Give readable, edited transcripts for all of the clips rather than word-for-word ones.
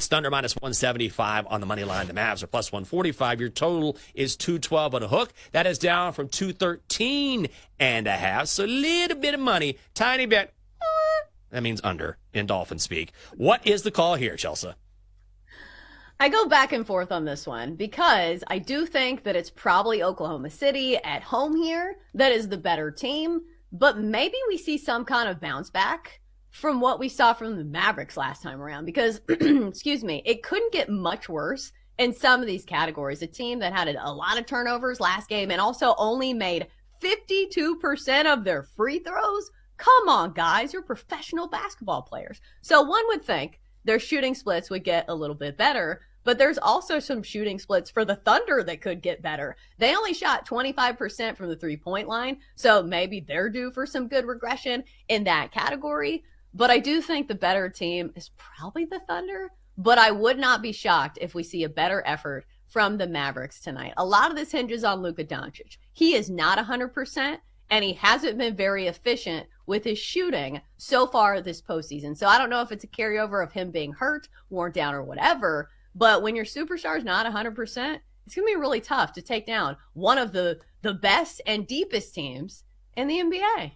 It's Thunder minus 175 on the money line. The Mavs are plus 145. Your total is 212 on a hook. That is down from 213 and a half. So a little bit of money, tiny bit. That means under in Dolphin speak. What is the call here, Chelsea? I go back and forth on this one because I do think that it's probably Oklahoma City at home here that is the better team, but maybe we see some kind of bounce back from what we saw from the Mavericks last time around because, excuse me, it couldn't get much worse in some of these categories. A team that had a lot of turnovers last game and also only made 52% of their free throws. Come on, guys, you're professional basketball players. So one would think their shooting splits would get a little bit better, but there's also some shooting splits for the Thunder that could get better. They only shot 25% from the three-point line, so maybe they're due for some good regression in that category. But I do think the better team is probably the Thunder, but I would not be shocked if we see a better effort from the Mavericks tonight. A lot of this hinges on Luka Doncic. He is not 100%, and he hasn't been very efficient with his shooting so far this postseason. So I don't know if it's a carryover of him being hurt, worn down, or whatever, but when your superstar is not 100%, it's going to be really tough to take down one of the best and deepest teams in the NBA.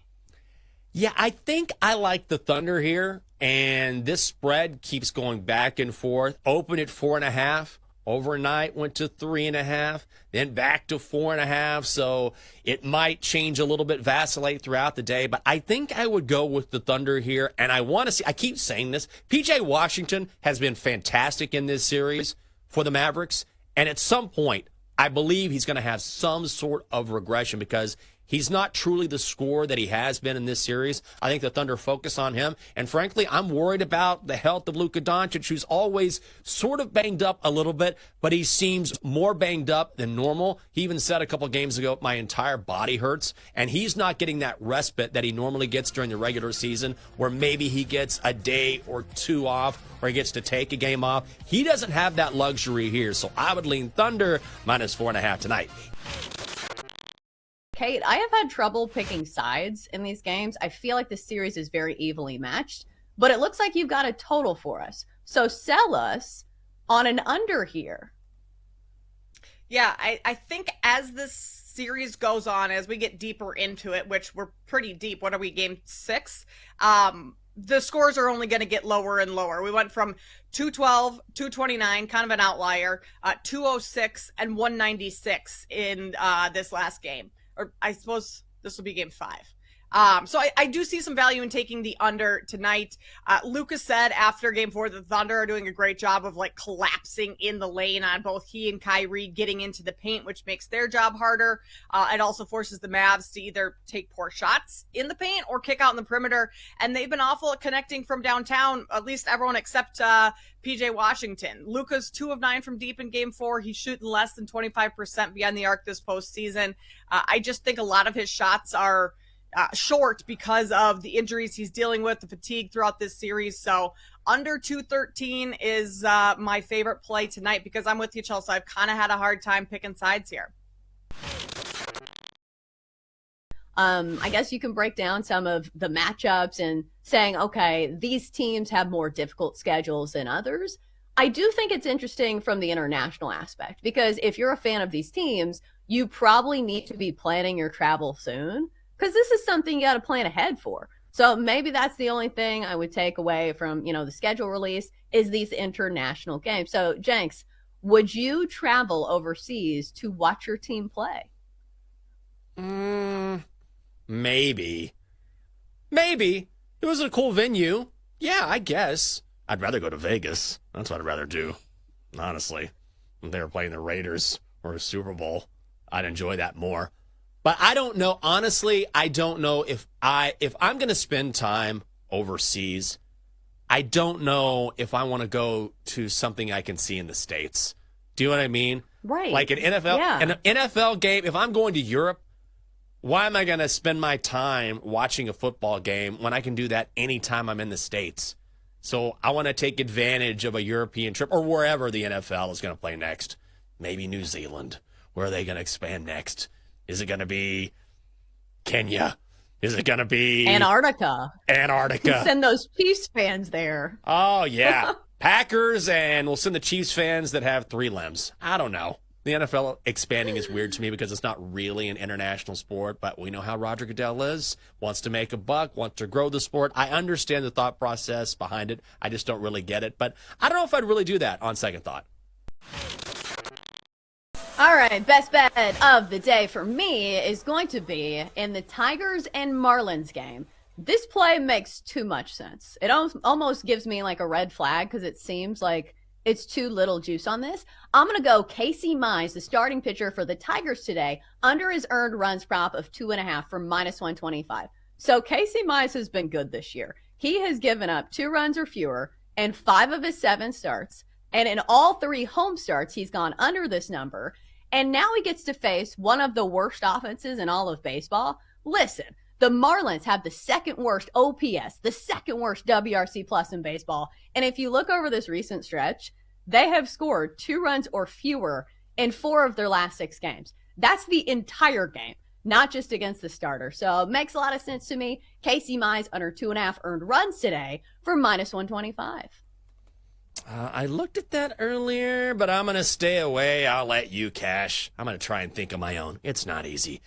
Yeah, I think I like the Thunder here, and this spread keeps going back and forth. Open at 4.5. Overnight went to 3.5, then back to 4.5. So it might change a little bit, vacillate throughout the day. But I think I would go with the Thunder here. And I want to see, I keep saying this, PJ Washington has been fantastic in this series for the Mavericks. And at some point, I believe he's going to have some sort of regression because he's not truly the scorer that he has been in this series. I think the Thunder focus on him. And frankly, I'm worried about the health of Luka Doncic, who's always sort of banged up a little bit, but he seems more banged up than normal. He even said a couple games ago, my entire body hurts. And he's not getting that respite that he normally gets during the regular season, where maybe he gets a day or two off, or he gets to take a game off. He doesn't have that luxury here. So I would lean Thunder minus 4.5 tonight. Kate, I have had trouble picking sides in these games. I feel like this series is very evenly matched, but it looks like you've got a total for us. So sell us on an under here. Yeah, I think as this series goes on, as we get deeper into it, which we're pretty deep, what are we, game 6? The scores are only going to get lower and lower. We went from 212, 229, kind of an outlier, 206, and 196 in this last game. Or I suppose this will be game 5. So I do see some value in taking the under tonight. Lucas said after game 4 that the Thunder are doing a great job of like collapsing in the lane on both he and Kyrie getting into the paint, which makes their job harder. It also forces the Mavs to either take poor shots in the paint or kick out in the perimeter. And they've been awful at connecting from downtown, at least everyone except PJ Washington. Luka's 2 of 9 from deep in game 4. He's shooting less than 25% beyond the arc this postseason. I just think a lot of his shots are short because of the injuries he's dealing with, the fatigue throughout this series. So under 213 is my favorite play tonight because I'm with you, Chelsea. I've kind of had a hard time picking sides here. I guess you can break down some of the matchups and saying, okay, these teams have more difficult schedules than others. I do think it's interesting from the international aspect because if you're a fan of these teams, you probably need to be planning your travel soon because this is something you got to plan ahead for. So maybe that's the only thing I would take away from, the schedule release is these international games. So Jenks, would you travel overseas to watch your team play? Maybe. It was a cool venue. Yeah, I guess. I'd rather go to Vegas. That's what I'd rather do, honestly. If they were playing the Raiders or a Super Bowl, I'd enjoy that more. But I don't know. Honestly, I don't know if I'm going to spend time overseas. I don't know if I want to go to something I can see in the States. Do you know what I mean? Right. Like an NFL, yeah. An NFL game. If I'm going to Europe, why am I going to spend my time watching a football game when I can do that anytime I'm in the States? So I want to take advantage of a European trip or wherever the NFL is going to play next. Maybe New Zealand. Where are they going to expand next? Is it going to be Kenya? Is it going to be Antarctica? Antarctica. Send those Chiefs fans there. Oh, yeah. Packers, and we'll send the Chiefs fans that have 3 limbs. I don't know. The NFL expanding is weird to me because it's not really an international sport, but we know how Roger Goodell is. Wants to make a buck, wants to grow the sport. I understand the thought process behind it. I just don't really get it. But I don't know if I'd really do that on second thought. All right, best bet of the day for me is going to be in the Tigers and Marlins game. This play makes too much sense. It almost gives me like a red flag because it seems like it's too little juice on this. I'm going to go Casey Mize, the starting pitcher for the Tigers today, under his earned runs prop of 2.5 for -125. So Casey Mize has been good this year. He has given up 2 runs or fewer in 5 of his 7 starts. And in all 3 home starts, he's gone under this number. And now he gets to face one of the worst offenses in all of baseball. Listen, the Marlins have the second worst OPS, the second worst WRC plus in baseball. And if you look over this recent stretch, they have scored 2 runs or fewer in 4 of their last 6 games. That's the entire game, not just against the starter. So it makes a lot of sense to me. Casey Mize under 2.5 earned runs today for -125. I looked at that earlier, but I'm going to stay away. I'll let you cash. I'm going to try and think of my own. It's not easy.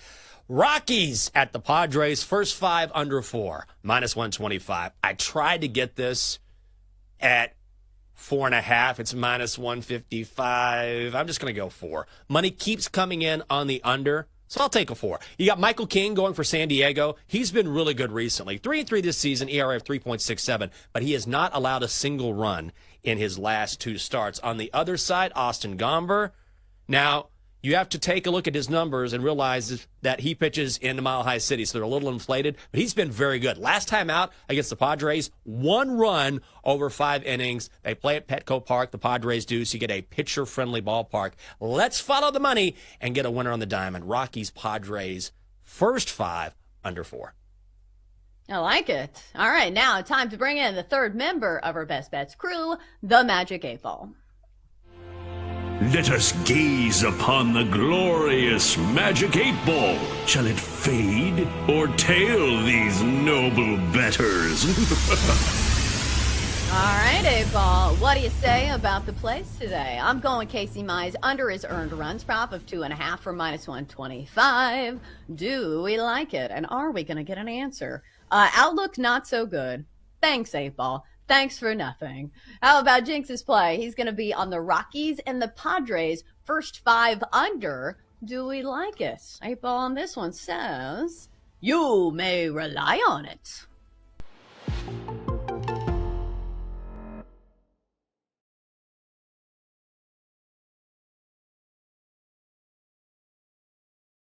Rockies at the Padres, first 5 under 4, -125. I tried to get this at 4.5. It's -155. I'm just going to go 4. Money keeps coming in on the under, so I'll take a 4. You got Michael King going for San Diego. He's been really good recently. 3-3 this season, ERA of 3.67, but he has not allowed a single run in his last 2 starts. On the other side, Austin Gomber. Now, you have to take a look at his numbers and realize that he pitches in Mile High City, so they're a little inflated, but he's been very good. Last time out against the Padres, 1 run over 5 innings. They play at Petco Park, the Padres do, so you get a pitcher-friendly ballpark. Let's follow the money and get a winner on the diamond. Rockies, Padres, first 5 under 4. I like it. All right, now time to bring in the third member of our Best Bets crew, the Magic 8 Ball. Let us gaze upon the glorious Magic 8 Ball. Shall it fade or tail these noble betters? All right, 8 Ball, what do you say about the plays today? I'm going Casey Mize under his earned runs prop of 2.5 for -125. Do we like it? And are we going to get an answer? Outlook not so good. Thanks, 8 Ball. Thanks for nothing. How about Jinx's play? He's going to be on the Rockies and the Padres, first 5 under. Do we like it? 8 Ball on this one says, you may rely on it.